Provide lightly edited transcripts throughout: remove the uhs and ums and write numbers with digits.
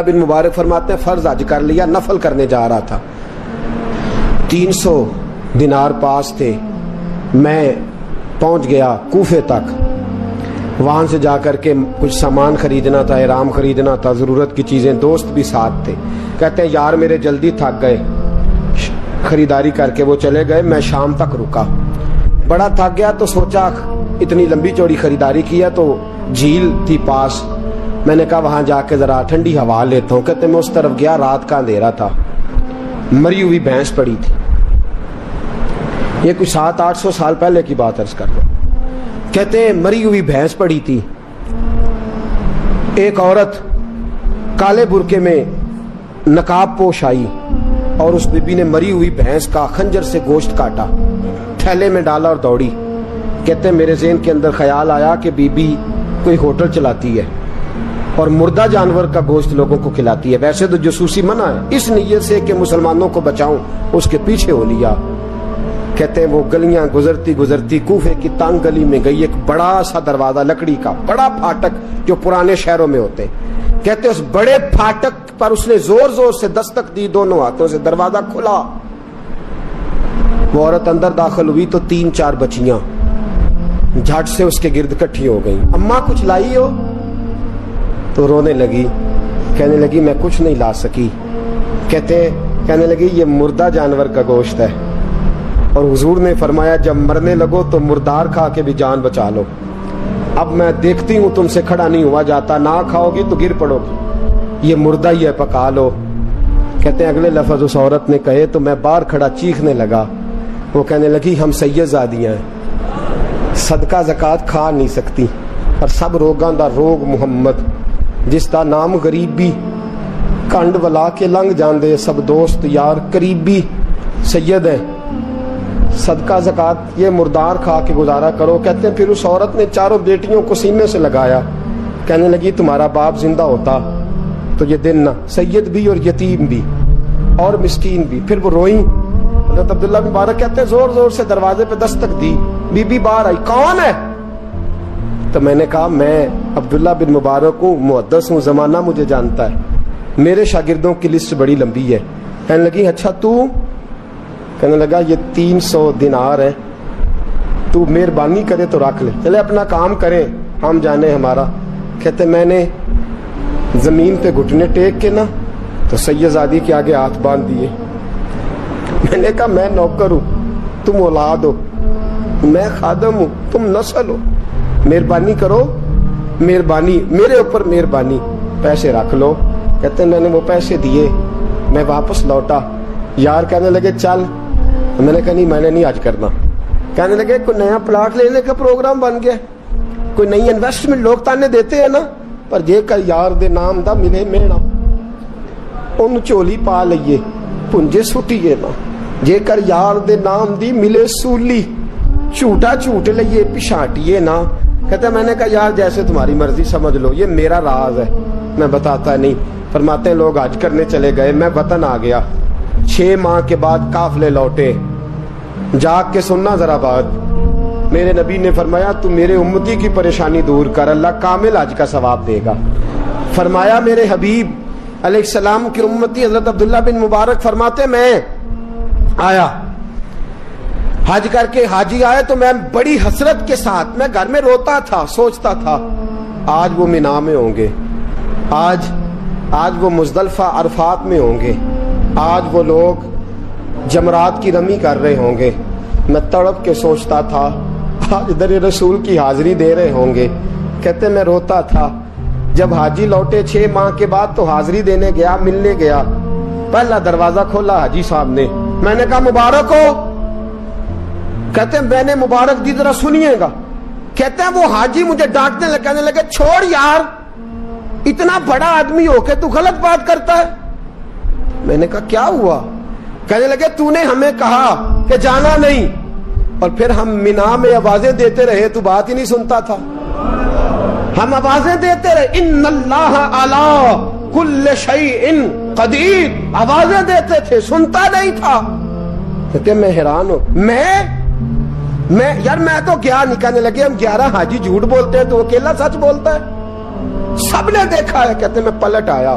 بن مبارک فرماتے ہیں فرض حج کر لیا، نفل کرنے جا رہا تھا، 300 دینار پاس تھے، میں پہنچ گیا کوفے تک، وہاں سے جا کر کے کچھ سامان خریدنا تھا، احرام خریدنا تھا، ضرورت کی چیزیں، دوست بھی ساتھ تھے، کہتے ہیں یار میرے جلدی تھک گئے، خریداری کر کے وہ چلے گئے، میں شام تک رکا، بڑا تھک گیا تو سوچا اتنی لمبی چوڑی خریداری کیا تو جھیل تھی پاس، میں نے کہا وہاں جا کے ذرا ٹھنڈی ہوا لیتا ہوں، کہتے میں اس طرف گیا، رات کا اندھیرا تھا، مری ہوئی بھینس پڑی تھی، یہ کچھ 700-800 سال پہلے کی بات عرض کر رہا ہوں، کہتے ہیں مری ہوئی بھینس پڑی تھی، ایک عورت کالے برقعے میں نقاب پوش آئی اور اس بی بی نے مری ہوئی بھینس کا خنجر سے گوشت کاٹا، تھیلے میں ڈالا اور دوڑی، کہتے ہیں میرے ذہن کے اندر خیال آیا کہ بی بی کوئی ہوٹل چلاتی ہے اور مردہ جانور کا گوشت لوگوں کو کھلاتی ہے، ویسے تو جاسوسی منع ہے، اس نیت سے کہ مسلمانوں کو بچاؤں اس کے پیچھے ہو لیا، کہتے ہیں وہ گلیاں گزرتی گزرتی کوفے کی تنگ گلی میں گئی، ایک بڑا سا دروازہ لکڑی کا، بڑا پھاٹک جو پرانے شہروں میں ہوتے، کہتے اس بڑے پھاٹک پر اس نے زور زور سے دستک دی، دونوں ہاتھوں سے دروازہ کھلا، وہ عورت اندر داخل ہوئی تو 3-4 بچیاں جھٹ سے اس کے گرد اکٹھی ہو گئیں، اماں کچھ لائی ہو؟ تو رونے لگی، کہنے لگی میں کچھ نہیں لا سکی، کہنے لگی یہ مردہ جانور کا گوشت ہے اور حضور نے فرمایا جب مرنے لگو تو مردار کھا کے بھی جان بچا لو، اب میں دیکھتی ہوں تم سے کھڑا نہیں ہوا جاتا، نہ کھاؤ گی تو گر پڑو گی، یہ مردہ ہی ہے پکا لو، کہتے ہیں اگلے لفظ اس عورت نے کہے تو میں باہر کھڑا چیخنے لگا، وہ کہنے لگی ہم سید زادیاں ہیں، صدقہ زکات کھا نہیں سکتی، اور سب روگاں دا روگ محمد، جس دا نام غریبی، کنڈ ولا کے لنگ جاندے، سب دوست یار قریبی، سید ہے، صدقہ زکات یہ مردار کھا کے گزارا کرو، کہتے ہیں پھر اس عورت نے 4 بیٹیوں کو سینے سے لگایا، کہنے لگی تمہارا باپ زندہ ہوتا تو یہ دن نہ، سید بھی اور یتیم بھی اور مسکین بھی، پھر وہ روئیں، حضرت عبداللہ بن مبارک کہتے ہیں زور زور سے دروازے پہ دستک دی، بی بی باہر آئی، کون ہے؟ تو میں نے کہا میں عبداللہ بن مبارک ہوں، محدث ہوں، زمانہ مجھے جانتا ہے، میرے شاگردوں کی لسٹ بڑی لمبی ہے، کہنے لگی اچھا تو؟ کہنے لگا یہ 300 دینار ہے، تو مہربانی کرے تو رکھ لے، چلے اپنا کام کریں ہم جانے ہمارا، کہتے میں نے زمین پہ گھٹنے ٹیک کے نا تو سید زادی کے آگے ہاتھ باندھ دیے، میں نے کہا میں نوکر ہوں، تم اولاد ہو، میں خادم ہوں، تم نسل ہو، مہربانی کرو، مہربانی میرے اوپر مہربانی، پیسے رکھ لو، کہتے ہیں میں نے وہ پیسے دیے، میں واپس لوٹا، یار کہنے لگے چل، میں نے کہا نہیں میں نے نہیں آج کرنا، کہنے لگے کوئی نیا پلاٹ لینے کا پروگرام بن گیا، کوئی نئی انویسٹمنٹ، لوگ تانے دیتے ہیں نا، پر جے کر یار دے نام دا ملے میڑا ان چولی پا لئیے پنجے سٹیے نا، جے کر یار دے نام دی ملے سولی چھوٹا چھوٹ لئیے پشانٹیے نا، کہتے ہیں میں نے کہا یار جیسے تمہاری مرضی سمجھ لو، یہ میرا راز ہے میں بتاتا نہیں، فرماتے ہیں لوگ حج کرنے چلے گئے، میں وطن آ گیا، 6 ماہ کے بعد قافلے لوٹے، جاگ کے سننا ذرا بات، میرے نبی نے فرمایا تو میرے امتی کی پریشانی دور کر، اللہ کامل حج کا ثواب دے گا، فرمایا میرے حبیب علیہ السلام کی امتی حضرت عبداللہ بن مبارک فرماتے میں آیا حج کر کے، حاجی آئے تو میں بڑی حسرت کے ساتھ، میں گھر میں روتا تھا، سوچتا تھا آج وہ مینا میں ہوں گے، آج وہ مزدلفہ عرفات میں ہوں گے، آج وہ لوگ جمرات کی رمی کر رہے ہوں گے، میں تڑپ کے سوچتا تھا آج در رسول کی حاضری دے رہے ہوں گے، کہتے میں روتا تھا، جب حاجی لوٹے 6 ماہ کے بعد تو حاضری دینے گیا، ملنے گیا، پہلا دروازہ کھولا حاجی صاحب نے، میں نے کہا مبارک ہو، کہتے ہیں میں نے مبارک دی ذرا سنیے گا، کہتے ہیں وہ حاجی مجھے ڈانٹنے لگے، کہنے لگے چھوڑ یار اتنا بڑا آدمی ہو کے تو غلط بات کرتا ہے، میں نے کہا کیا ہوا؟ کہنے لگے تو نے ہمیں کہا کہ جانا نہیں، اور پھر ہم مینا میں آوازیں دیتے رہے، تو بات ہی نہیں سنتا تھا، ہم آوازیں دیتے رہے ان اللہ علی کل شیء قدیر، آوازیں دیتے تھے، سنتا نہیں تھا، کہتے میں حیران ہوں، میں یار میں تو گیا نہیں، کہنے لگے ہم 11 حاجی جھوٹ بولتے ہیں تو اکیلا سچ بولتا ہے، سب نے دیکھا ہے، کہتے میں پلٹ آیا،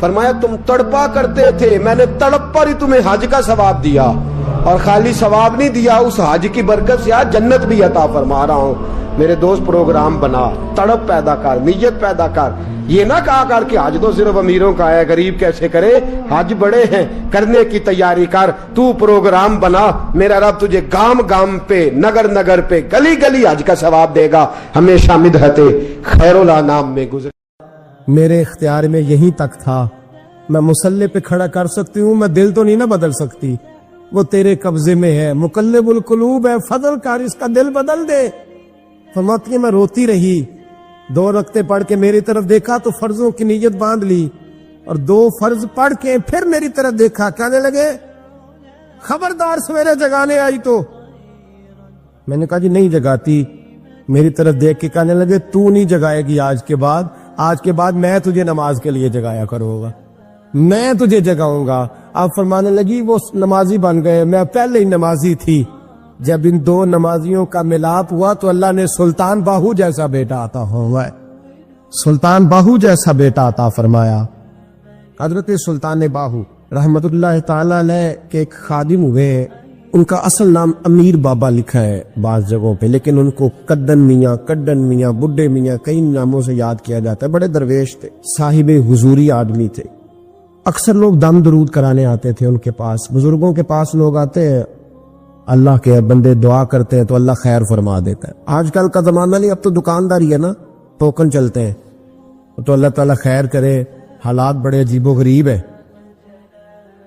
فرمایا تم تڑپا کرتے تھے، میں نے تڑپ پر ہی تمہیں حج کا ثواب دیا، اور خالی ثواب نہیں دیا، اس حج کی برکت سے آج جنت بھی عطا فرما رہا ہوں۔ میرے دوست پروگرام بنا، تڑپ پیدا کر، نیت پیدا کر، یہ نہ کہا کر کہ حج تو صرف امیروں کا ہے، غریب کیسے کرے، حج بڑے ہیں، کرنے کی تیاری کر، تو پروگرام بنا، میرا رب تجھے گام گام پہ، نگر نگر پہ، گلی گلی حج کا ثواب دے گا، ہمیشہ مدحت خیر الانام میں گزر۔ میرے اختیار میں یہیں تک تھا، میں مسلح پہ کھڑا کر سکتی ہوں، میں دل تو نہیں نہ بدل سکتی، وہ تیرے قبضے میں ہے، مقلب القلوب ہے، فضل کر اس کا دل بدل دے۔ فرماتی ہے میں روتی رہی، 2 رکعتیں پڑھ کے میری طرف دیکھا تو فرضوں کی نیت باندھ لی، اور 2 فرض پڑھ کے پھر میری طرف دیکھا، کہنے لگے خبردار سویرے جگانے آئی تو۔ میں نے کہا جی نہیں جگاتی، میری طرف دیکھ کے کہنے لگے تو نہیں جگائے گی آج کے بعد میں تجھے نماز کے لیے جگایا کروں گا، میں تجھے جگاؤں گا۔ اب فرمانے لگی وہ نمازی بن گئے، میں پہلے ہی نمازی تھی۔ جب ان 2 نمازیوں کا ملاپ ہوا تو اللہ نے سلطان باہو جیسا بیٹا عطا ہوا ہے، سلطان باہو جیسا بیٹا عطا فرمایا۔ حضرت سلطان باہو رحمت اللہ تعالی علیہ کے ایک خادم ہوئے، ان کا اصل نام امیر بابا لکھا ہے بعض جگہوں پہ، لیکن ان کو کڈن میاں، بڈھے میاں کئی ناموں سے یاد کیا جاتا ہے۔ بڑے درویش تھے، صاحب حضوری آدمی تھے۔ اکثر لوگ دم درود کرانے آتے تھے ان کے پاس، بزرگوں کے پاس لوگ آتے ہیں، اللہ کے بندے دعا کرتے ہیں تو اللہ خیر فرما دیتا ہے۔ آج کل کا زمانہ نہیں، اب تو دکانداری ہے نا، ٹوکن چلتے ہیں، تو اللہ تعالیٰ خیر کرے، حالات بڑے عجیب و غریب ہے۔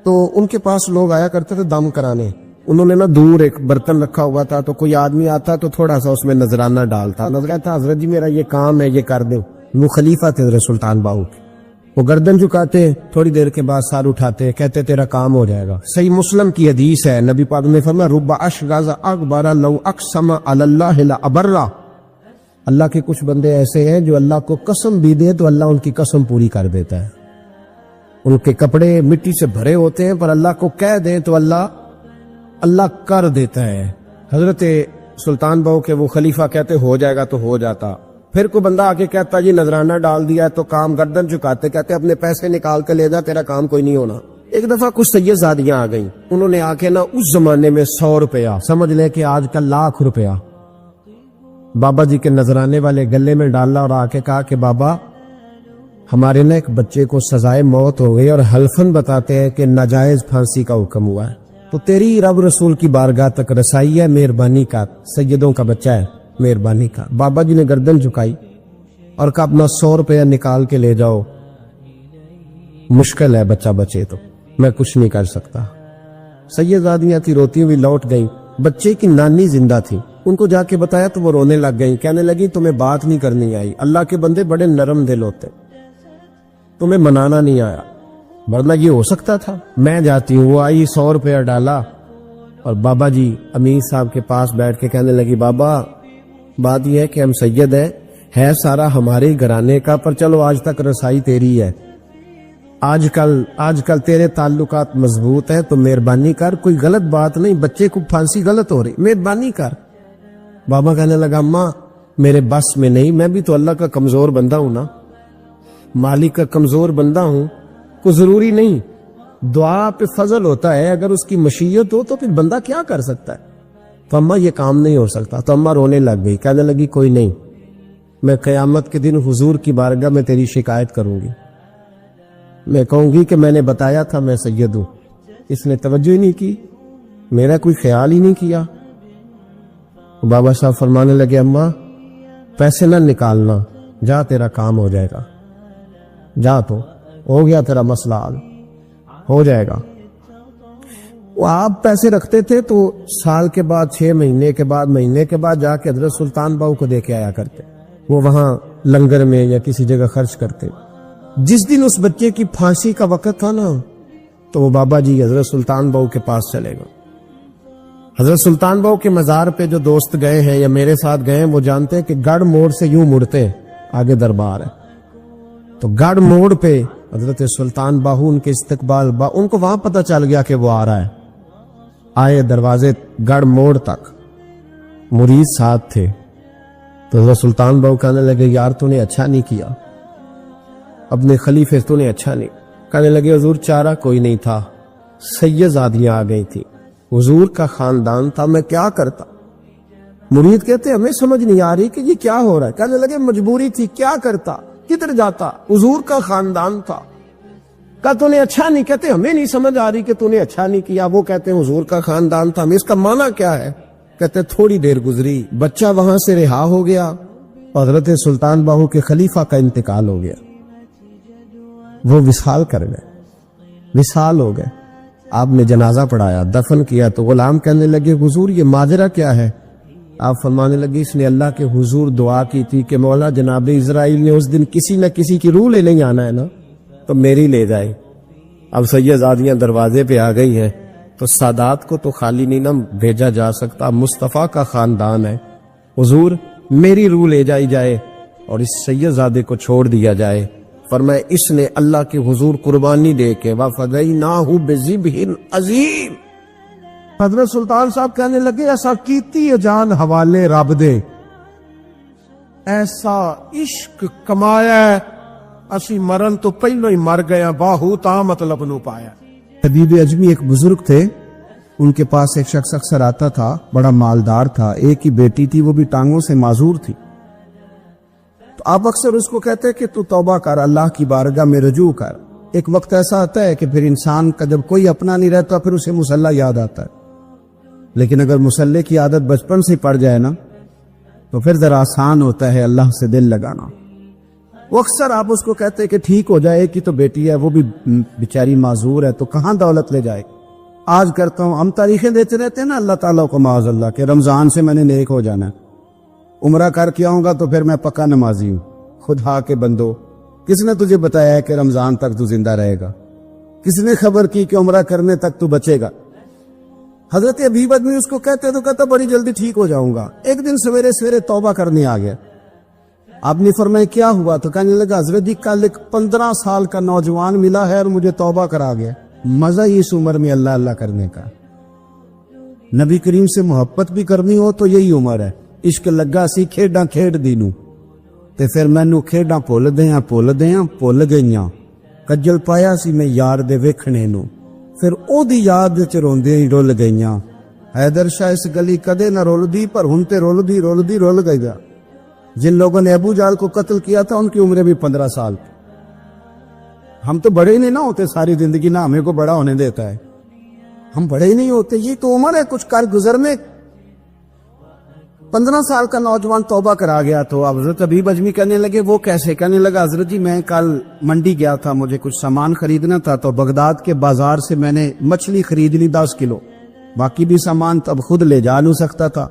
تو ان کے پاس لوگ آیا کرتے تھے دم کرانے، انہوں نے نا دور ایک برتن رکھا ہوا تھا، تو کوئی آدمی آتا تو تھوڑا سا اس میں نذرانہ ڈالتا، نظر تھا حضرت جی میرا یہ کام ہے، یہ کر دیں۔ وہ خلیفہ تھے حضرت سلطان باہو کے، وہ گردن جھکاتے، تھوڑی دیر کے بعد سار اٹھاتے، کہتے تیرا کام ہو جائے گا۔ صحیح مسلم کی حدیث ہے، نبی پاک نے فرمایا رب اشغاز اکبر لو اقسم علی اللہ لابرہ، اللہ کے کچھ بندے ایسے ہیں جو اللہ کو قسم بھی دے تو اللہ ان کی قسم پوری کر دیتا ہے، ان کے کپڑے مٹی سے بھرے ہوتے ہیں پر اللہ کو کہہ دیں تو اللہ کر دیتا ہے۔ حضرت سلطان باہو کے وہ خلیفہ کہتے ہو جائے گا تو ہو جاتا، پھر کوئی بندہ آ کے کہتا جی نذرانہ ڈال دیا تو کام، گردن چکاتے کہتے اپنے پیسے نکال کے لے جا، تیرا کام کوئی نہیں ہونا۔ ایک دفعہ کچھ سید زادیاں آ گئیں، انہوں نے آ کے نا اس زمانے میں 100 روپیہ، سمجھ لے کہ آج کل 1,00,000 روپیہ بابا جی کے نذرانے والے گلے میں ڈالا، اور آ کے کہا کہ بابا ہمارے نا ایک بچے کو سزائے موت ہو گئی، اور حلفاً بتاتے ہیں کہ ناجائز پھانسی کا حکم ہوا ہے، تو تیری رب رسول کی بارگاہ تک رسائی ہے، مہربانی کا، سیدوں کا بچہ ہے، مہربانی کا۔ بابا جی نے گردن جھکائی اور کہا اپنا 100 روپیہ نکال کے لے جاؤ، مشکل ہے بچہ بچے تو میں کچھ نہیں کر سکتا۔ سیدزادیاں تھی، روتی ہوئی لوٹ گئیں، بچے کی نانی زندہ تھی، ان کو جا کے بتایا تو وہ رونے لگ گئیں، کہنے لگی تمہیں بات نہیں کرنی آئی، اللہ کے بندے بڑے نرم دل ہوتے، تمہیں منانا نہیں آیا، ورنہ یہ ہو سکتا تھا میں جاتی ہوں۔ وہ آئی، 100 روپیہ ڈالا، اور بابا جی امیر صاحب کے پاس بیٹھ کے کہنے لگی بابا بات یہ ہے کہ ہم سید ہے سارا ہمارے گھرانے کا، پر چلو آج تک رسائی تیری ہے، آج کل تیرے تعلقات مضبوط ہیں تو مہربانی کر، کوئی غلط بات نہیں، بچے کو پھانسی غلط ہو رہی، مہربانی کر۔ بابا کہنے لگا اماں میرے بس میں نہیں، میں بھی تو اللہ کا کمزور بندہ ہوں نا، مالک کا کمزور بندہ ہوں، کوئی ضروری نہیں، دعا پہ فضل ہوتا ہے، اگر اس کی مشیت ہو تو پھر بندہ کیا کر سکتا ہے۔ تو اماں یہ کام نہیں ہو سکتا، تو اماں رونے لگ گئی، کہنے لگی کوئی نہیں، میں قیامت کے دن حضور کی بارگاہ میں تیری شکایت کروں گی، میں کہوں گی کہ میں نے بتایا تھا میں سید ہوں، اس نے توجہ ہی نہیں کی، میرا کوئی خیال ہی نہیں کیا۔ بابا صاحب فرمانے لگے اماں پیسے نہ نکالنا، جا تیرا کام ہو جائے گا، جا تو ہو گیا تیرا مسئلہ حل ہو جائے گا۔ وہ آپ پیسے رکھتے تھے تو سال کے بعد، 6 مہینے کے بعد، مہینے کے بعد جا کے حضرت سلطان باہو کو دے کے آیا کرتے، وہ وہاں لنگر میں یا کسی جگہ خرچ کرتے۔ جس دن اس بچے کی پھانسی کا وقت تھا نا تو وہ بابا جی حضرت سلطان باہو کے پاس چلے گئے۔ حضرت سلطان باہو کے مزار پہ جو دوست گئے ہیں یا میرے ساتھ گئے ہیں وہ جانتے ہیں کہ گڑھ موڑ سے یوں مڑتے آگے دربار ہے، تو گڑھ موڑ پہ حضرت سلطان باہو ان کے استقبال، ان کو وہاں پتہ چل گیا کہ وہ آ رہا ہے، آئے دروازے گڑھ موڑ تک، مرید ساتھ تھے، تو حضرت سلطان باہو کہنے لگے یار تو نے اچھا نہیں کیا، اپنے خلیفے تو نے اچھا نہیں، کہنے لگے حضور چارہ کوئی نہیں تھا، سیدزادیاں آ گئی تھی، حضور کا خاندان تھا، میں کیا کرتا؟ مرید کہتے ہمیں سمجھ نہیں آ رہی کہ یہ کیا ہو رہا ہے۔ کہنے لگے مجبوری تھی، کیا کرتا، کدھر جاتا، حضور کا خاندان تھا۔ کہا تو نے اچھا نہیں، کہتے ہمیں نہیں سمجھ آ رہی کہ تو نے اچھا نہیں کیا۔ وہ کہتے ہیں حضور کا خاندان تھا، ہمیں اس کا معنی کیا ہے؟ کہتے تھوڑی دیر گزری، بچہ وہاں سے رہا ہو گیا، حضرت سلطان باہو کے خلیفہ کا انتقال ہو گیا، وہ وصال کر گئے، وصال ہو گئے۔ آپ نے جنازہ پڑھایا، دفن کیا، تو غلام کہنے لگے حضور یہ ماجرا کیا ہے؟ آپ فرمانے لگے اس نے اللہ کے حضور دعا کی تھی کہ مولا جناب اسرائیل نے اس دن کسی نہ کسی کی روح لینے آنا ہے نا، تو میری لے جائے۔ اب سیدزادیاں دروازے پہ آ گئی ہیں، تو سادات کو تو خالی نہیں نہ بھیجا جا سکتا، مصطفیٰ کا خاندان ہے، حضور میری روح لے جائی جائے اور اس سیدزادے کو چھوڑ دیا جائے۔ فرمایا اس نے اللہ کے حضور قربانی دے کے وَفَدَيْنَاهُ بِذِبْحٍ عَظِيمٍ۔ حضرت سلطان صاحب کہنے لگے ایسا کیتی جان حوالے رب دے، ایسا عشق کمایا ہے، اسی مرن تو پہلو ہی مر گیا، باہو تا مطلب نو پایا۔ حبیب اجمی ایک بزرگ تھے، ان کے پاس ایک شخص اکثر آتا تھا، بڑا مالدار تھا، ایک ہی بیٹی تھی، وہ بھی ٹانگوں سے معذور تھی۔ تو آپ اکثر اس کو کہتے کہ تو توبہ کر، اللہ کی بارگاہ میں رجوع کر۔ ایک وقت ایسا آتا ہے کہ پھر انسان کا جب کوئی اپنا نہیں رہتا پھر اسے مصلی یاد آتا ہے، لیکن اگر مصلی کی عادت بچپن سے پڑ جائے نا تو پھر ذرا آسان ہوتا ہے اللہ سے دل لگانا۔ وہ اکثر آپ اس کو کہتے کہ ٹھیک ہو جائے کہ تو بیٹی ہے، وہ بھی بیچاری معذور ہے، تو کہاں دولت لے جائے۔ آج کرتا ہوں، ہم تاریخیں دیتے رہتے ہیں نا اللہ تعالیٰ کو معاذ اللہ کہ رمضان سے میں نے نیک ہو جانا ہے، عمرہ کر کے آؤں گا تو پھر میں پکا نمازی ہوں۔ خدا کے بندو، کس نے تجھے بتایا ہے کہ رمضان تک تو زندہ رہے گا؟ کس نے خبر کی کہ عمرہ کرنے تک تو بچے گا؟ حضرت حبیب ادمی اس کو کہتے تو کہتا بڑی جلدی ٹھیک ہو جاؤں گا۔ ایک دن سویرے سویرے توبہ کرنے آ گیا۔ آپ نے فرمایا کیا ہوا؟ تو کہنے لگا حضرت جی کل ایک 15 سال کا نوجوان ملا ہے اور مجھے توبہ کرا گیا۔ مزہ ہی اس عمر میں اللہ اللہ کرنے کا، نبی کریم سے محبت بھی کرنی ہو تو یہی عمر ہے۔ عشق لگا سی کھیڈاں کھیڈ دی نو، تے پھر مینوں کھیڈاں بھول بھول گئیاں، کجل پایا سی میں یار دے ویکھنے نو، پھر او دی یاد وچ روندیاں ہی رول گئیاں۔ حیدر شاہ اس گلی کدے نہ رول دی، پر ہن تے رول گئی۔ جن لوگوں نے ابو جہل کو قتل کیا تھا ان کی عمریں بھی 15 سال تھی۔ ہم تو بڑے ہی نہیں نہ ہوتے ساری زندگی، نہ ہمیں کو بڑا ہونے دیتا ہے، ہم بڑے ہی نہیں ہوتے، یہ تو عمر ہے کچھ کر گزر میں۔ 15 سال کا نوجوان توبہ کرا گیا۔ تو حضرت حبیب اجمی کہنے لگے وہ کیسے؟ کہنے لگا حضرت جی میں کل منڈی گیا تھا، مجھے کچھ سامان خریدنا تھا، تو بغداد کے بازار سے میں نے مچھلی خرید لی 10 کلو، باقی بھی سامان تب خود لے جا نہیں سکتا تھا۔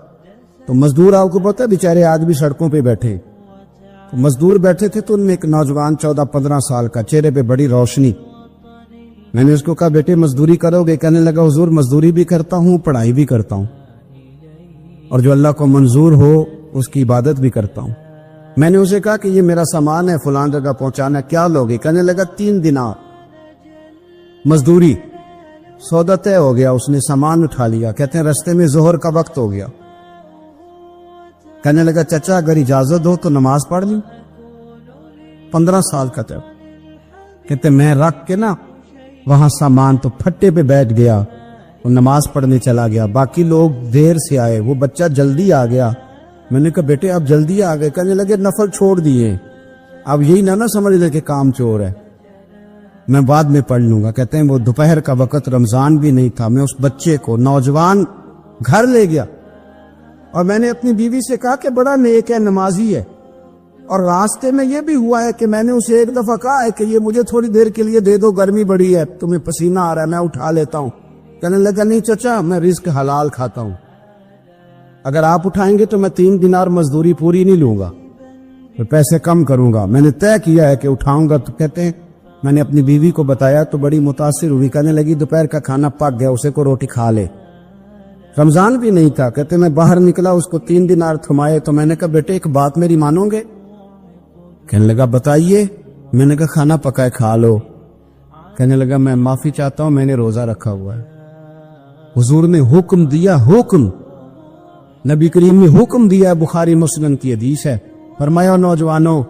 تو مزدور آپ کو پتہ ہے بیچارے آج بھی سڑکوں پہ بیٹھے، تو مزدور بیٹھے تھے، تو ان میں ایک نوجوان 14-15 سال کا، چہرے پہ بڑی روشنی۔ میں نے اس کو کہا بیٹے مزدوری کرو گے؟ کہنے لگا حضور مزدوری بھی کرتا ہوں، پڑھائی بھی کرتا ہوں، اور جو اللہ کو منظور ہو اس کی عبادت بھی کرتا ہوں۔ میں نے اسے کہا کہ یہ میرا سامان ہے فلان جگہ پہنچانا، کیا لوگے؟ کہنے لگا 3 دینار مزدوری۔ سودا طے ہو گیا، اس نے سامان اٹھا لیا۔ کہتے ہیں رستے میں ظہر کا وقت ہو گیا۔ کہنے لگا چچا اگر اجازت ہو تو نماز پڑھ لوں۔ 15 سال کا تھا۔ کہتے میں رکھ کے نا وہاں سامان تو پھٹے پہ بیٹھ گیا، وہ نماز پڑھنے چلا گیا۔ باقی لوگ دیر سے آئے، وہ بچہ جلدی آ گیا۔ میں نے کہا بیٹے آپ جلدی آ گئے؟ کہنے لگے نفل چھوڑ دیے، اب یہی نہ سمجھ لے کہ کام چور ہے، میں بعد میں پڑھ لوں گا۔ کہتے ہیں وہ دوپہر کا وقت، رمضان بھی نہیں تھا، میں اس بچے کو نوجوان گھر لے گیا، اور میں نے اپنی بیوی سے کہا کہ بڑا نیک ہے، نمازی ہے، اور راستے میں یہ بھی ہوا ہے کہ میں نے اسے ایک دفعہ کہا ہے کہ یہ مجھے تھوڑی دیر کے لیے دے دو، گرمی بڑی ہے، تمہیں پسینہ آ رہا ہے، میں اٹھا لیتا ہوں۔ کہنے لگا نہیں چچا میں رزق حلال کھاتا ہوں، اگر آپ اٹھائیں گے تو میں 3 دینار مزدوری پوری نہیں لوں گا، پھر پیسے کم کروں گا، میں نے طے کیا ہے کہ اٹھاؤں گا۔ تو کہتے ہیں میں نے اپنی بیوی کو بتایا تو بڑی متاثر ہوئی، کہنے لگی دوپہر کا کھانا پک گیا، اسے کو روٹی کھا لے، رمضان بھی نہیں تھا۔ کہتے میں باہر نکلا، اس کو 3 دینار تھمائے، تو میں نے کہا بیٹے ایک بات میری مانو گے؟ کہنے لگا بتائیے۔ میں نے کہا کھانا پکائے کھا لو۔ کہنے لگا میں معافی چاہتا ہوں، میں نے روزہ رکھا ہوا ہے۔ حضور نے حکم دیا، حکم نبی کریم نے حکم دیا، بخاری مسلم کی حدیث ہے، فرمایا نوجوانوں